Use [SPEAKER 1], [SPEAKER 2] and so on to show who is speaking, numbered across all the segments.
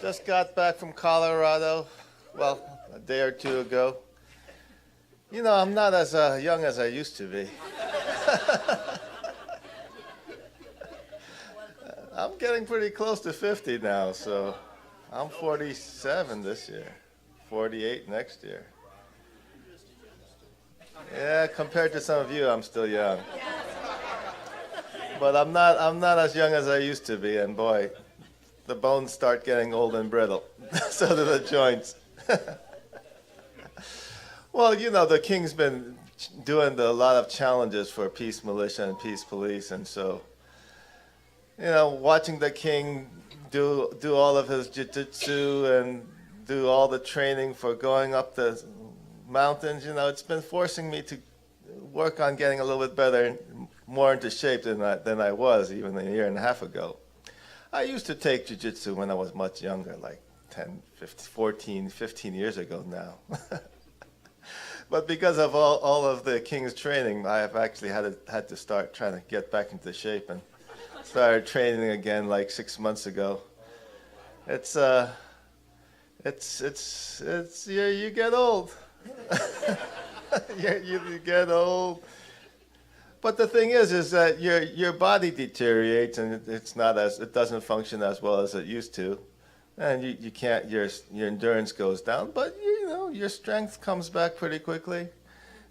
[SPEAKER 1] Just got back from Colorado, well, a day or two ago. You know, I'm not as young as I used to be. I'm getting pretty close to 50 now, so I'm 47 this year, 48 next year. Yeah, compared to some of you, I'm still young. But I'm not as young as I used to be, and boy, the bones start getting old and brittle. So do the joints. Well, you know, the king's been doing a lot of challenges for peace militia and peace police, and so, you know, watching the king do all of his jiu-jitsu and do all the training for going up the mountains, you know, it's been forcing me to work on getting a little bit better, more into shape than I was even a year and a half ago. I used to take jiu-jitsu when I was much younger, like 10, 15 years ago now. But because of all of the king's training, I have actually had to start trying to get back into shape, and started training again like 6 months ago. It's you get old. you get old. But the thing is that your body deteriorates, and it doesn't function as well as it used to, and you can't. Your endurance goes down, but you know your strength comes back pretty quickly,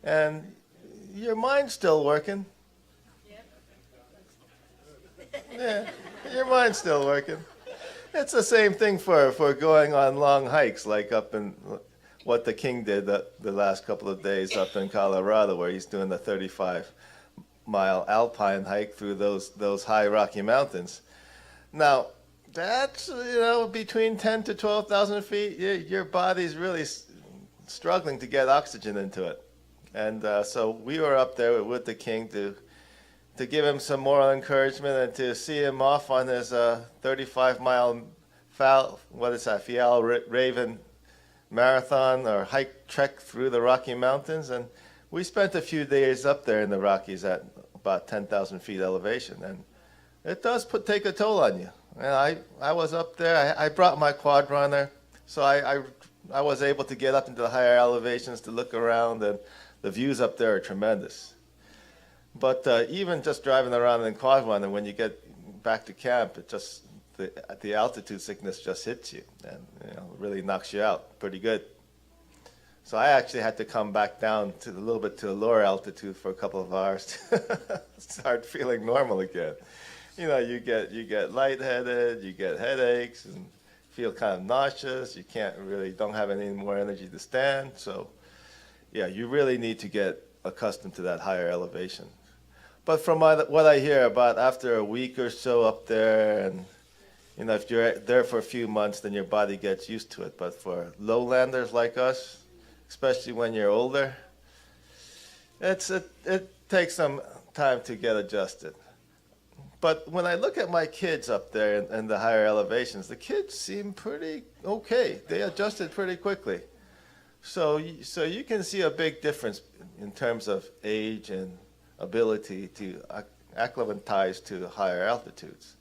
[SPEAKER 1] and your mind's still working. Yeah, your mind's still working. It's the same thing for going on long hikes, like up in what the king did the last couple of days up in Colorado, where he's doing the 35-mile alpine hike through those high Rocky Mountains. Now, that's, you know, between 10 to 12,000 feet. Your body's really struggling to get oxygen into it. And so we were up there with the king to give him some moral encouragement and to see him off on his 35-mile Fjell Raven marathon or trek through the Rocky Mountains. And we spent a few days up there in the Rockies at about 10,000 feet elevation, and it does take a toll on you. And I was up there. I brought my quad runner, so I was able to get up into the higher elevations to look around, and the views up there are tremendous. But even just driving around in quad runner, when you get back to camp, the altitude sickness just hits you, and really knocks you out pretty good. So I actually had to come back down to a little bit to a lower altitude for a couple of hours to start feeling normal again. You know, you get lightheaded, you get headaches, and feel kind of nauseous. You don't have any more energy to stand. So, yeah, you really need to get accustomed to that higher elevation. But from what I hear about, after a week or so up there, and you know, if you're there for a few months, then your body gets used to it. But for lowlanders like us, especially when you're older, it takes some time to get adjusted. But when I look at my kids up there in the higher elevations, the kids seem pretty okay. They adjusted pretty quickly. So you can see a big difference in terms of age and ability to acclimatize to higher altitudes.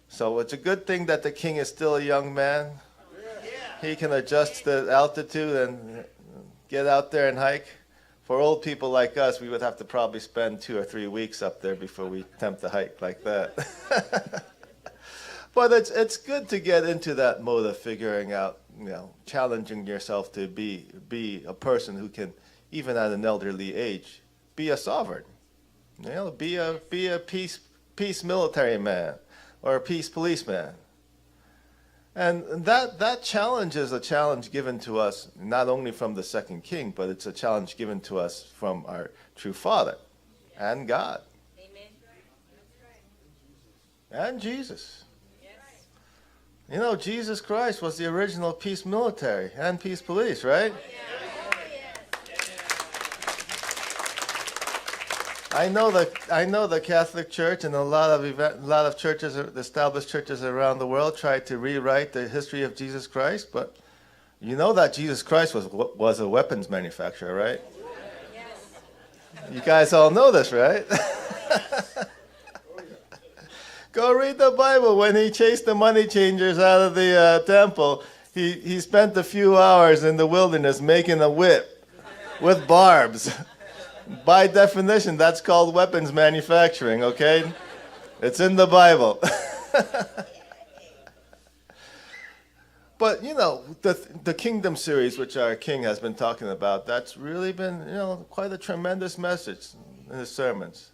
[SPEAKER 1] So it's a good thing that the king is still a young man. He can adjust the altitude and get out there and hike. For old people like us, we would have to probably spend 2 or 3 weeks up there before we attempt to hike like that. But it's good to get into that mode of figuring out, challenging yourself to be a person who can, even at an elderly age, be a sovereign. Be a peace military man or a peace policeman. And that challenge is a challenge given to us not only from the second king, but it's a challenge given to us from our true Father and God.
[SPEAKER 2] Amen.
[SPEAKER 1] And Jesus. Yes. Jesus Christ was the original peace military and peace police, right? I know the Catholic Church and a lot of churches, established churches around the world, tried to rewrite the history of Jesus Christ, but you know that Jesus Christ was a weapons manufacturer, right? Yes. You guys all know this, right? Go read the Bible. When he chased the money changers out of the temple, he spent a few hours in the wilderness making a whip with barbs. By definition, that's called weapons manufacturing, okay? It's in the Bible. But, you know, the Kingdom series, which our King has been talking about, that's really been, you know, quite a tremendous message in his sermons.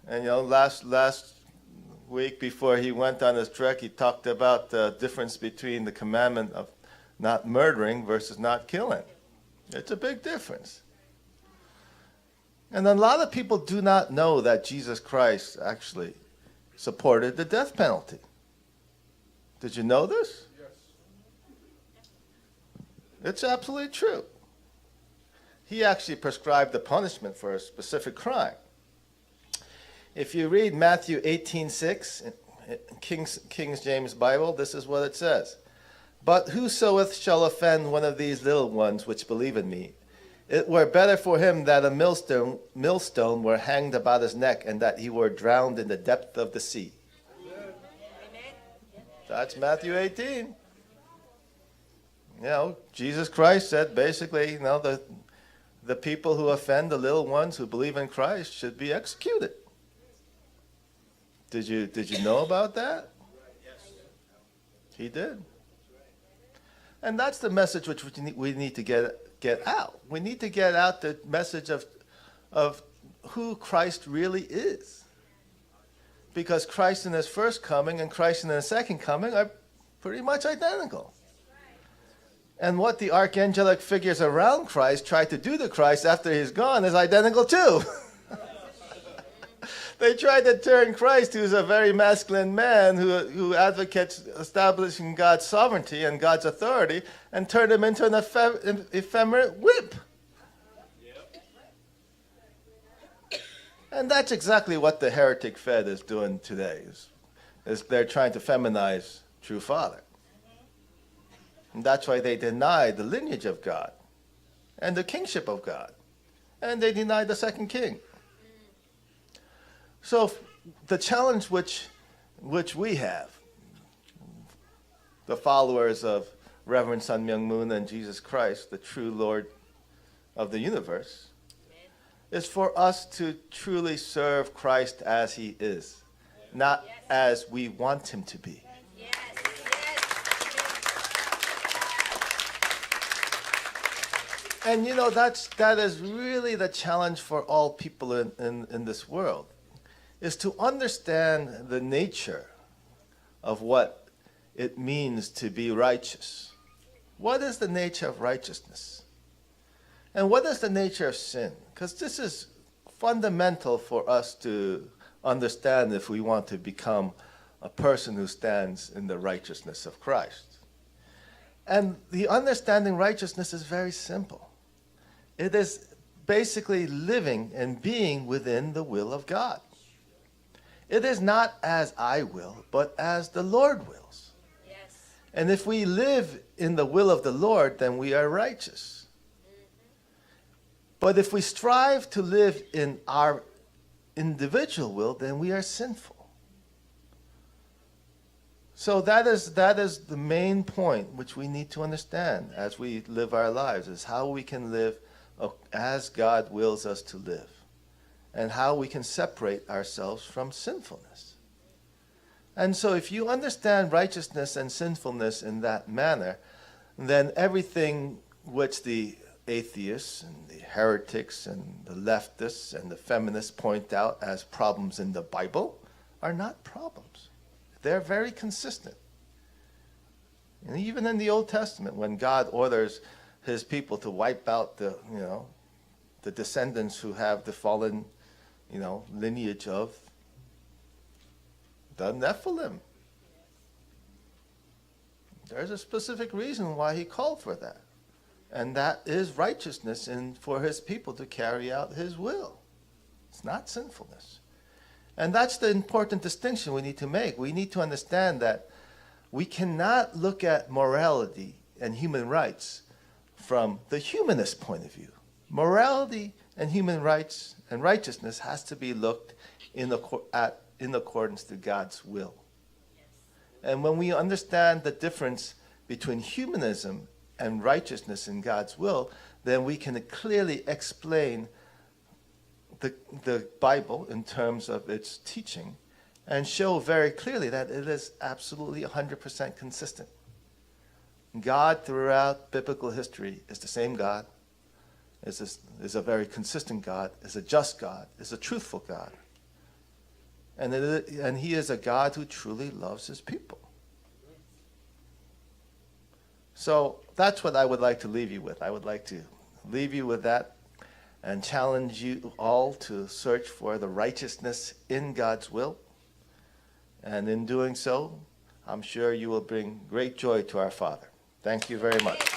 [SPEAKER 1] And, you know, last week before he went on his trek, he talked about the difference between the commandment of not murdering versus not killing. It's a big difference. And a lot of people do not know that Jesus Christ actually supported the death penalty. Did you know this? Yes. It's absolutely true. He actually prescribed the punishment for a specific crime. If you read Matthew 18:6, King James Bible, this is what it says. But whosoever shall offend one of these little ones which believe in me, it were better for him that a millstone were hanged about his neck, and that he were drowned in the depth of the sea. That's Matthew 18. You know, Jesus Christ said basically, you know, the people who offend the little ones who believe in Christ should be executed. Did you know about that? He did. And that's the message which we need to get out. We need to get out the message of who Christ really is. Because Christ in his first coming and Christ in his second coming are pretty much identical. And what the archangelic figures around Christ try to do to Christ after he's gone is identical too. They tried to turn Christ, who's a very masculine man who advocates establishing God's sovereignty and God's authority, and turn him into an ephemeral whip. Yep. And that's exactly what the heretic Fed is doing today. Is they're trying to feminize true Father. And that's why they deny the lineage of God and the kingship of God. And they deny the second king. So the challenge which we have, the followers of Reverend Sun Myung Moon and Jesus Christ, the true Lord of the universe, is for us to truly serve Christ as he is, not as we want him to be. And you know, that is really the challenge for all people in this world, is to understand the nature of what it means to be righteous. What is the nature of righteousness? And what is the nature of sin? Because this is fundamental for us to understand if we want to become a person who stands in the righteousness of Christ. And the understanding righteousness is very simple. It is basically living and being within the will of God. It is not as I will, but as the Lord wills. Yes. And if we live in the will of the Lord, then we are righteous. Mm-hmm. But if we strive to live in our individual will, then we are sinful. So that is the main point which we need to understand as we live our lives, is how we can live as God wills us to live, and how we can separate ourselves from sinfulness. And so if you understand righteousness and sinfulness in that manner, then everything which the atheists and the heretics and the leftists and the feminists point out as problems in the Bible are not problems. They're very consistent. And even in the Old Testament, when God orders his people to wipe out the descendants who have the fallen, lineage of the Nephilim, there's a specific reason why he called for that. And that is righteousness and for his people to carry out his will. It's not sinfulness. And that's the important distinction we need to make. We need to understand that we cannot look at morality and human rights from the humanist point of view. Morality and human rights and righteousness has to be looked at in accordance to God's will. And when we understand the difference between humanism and righteousness in God's will, then we can clearly explain the Bible in terms of its teaching and show very clearly that it is absolutely 100% consistent. God throughout biblical history is the same God, is a very consistent God, is a just God, is a truthful God. And he is a God who truly loves his people. So that's what I would like to leave you with. I would like to leave you with that and challenge you all to search for the righteousness in God's will. And in doing so, I'm sure you will bring great joy to our Father. Thank you very much.